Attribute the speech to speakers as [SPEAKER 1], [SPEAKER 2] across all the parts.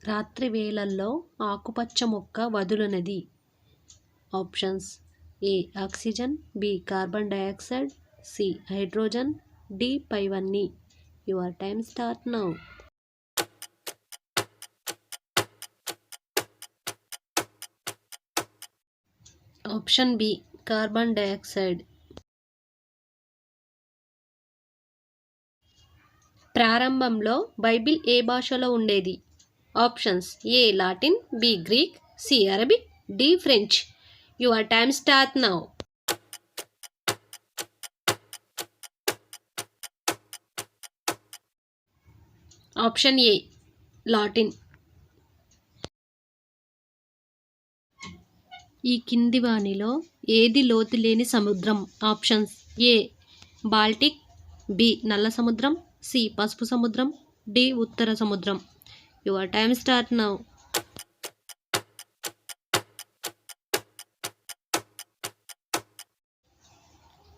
[SPEAKER 1] రాత్రి వేళల్లో ఆకుపచ్చ మొక్క వదులునది. Options: A oxygen, B carbon dioxide, C hydrogen, D పైవన్నీ. Your time start now. Option B carbon dioxide. ప్రారంభంలో బైబిల్ ఏ భాషలో ఉండేది? Options: A Latin, B Greek, C Arabic, D French. Your time start now. Option A Latin. ఈ కింది వానిలో ఏది లోతు లేని సముద్రం? ఆప్షన్స్: ఏ బాల్టిక్, బి నల్ల సముద్రం, సి పసుపు సముద్రం, డి ఉత్తర సముద్రం. Your time start now.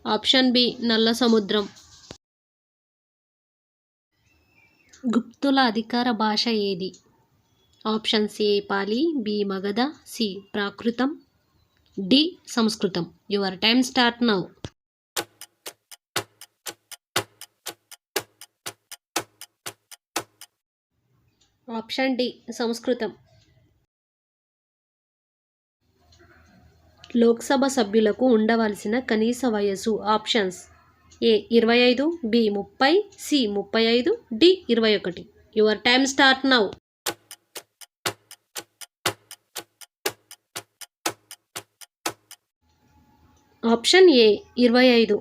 [SPEAKER 1] Option B నల్ల సముద్రం. గుప్తుల అధికార భాష ఏది? Options: A Pali, B Magadha, C Prakrit, D Sanskrit. Your time start now. Option D Sanskrit. Lok Sabha సభ్యులకు ఉండవలసిన కనీస వయస్సు? Options: A 25, B 30, C 35, D 21. Your time start now. Option A 25.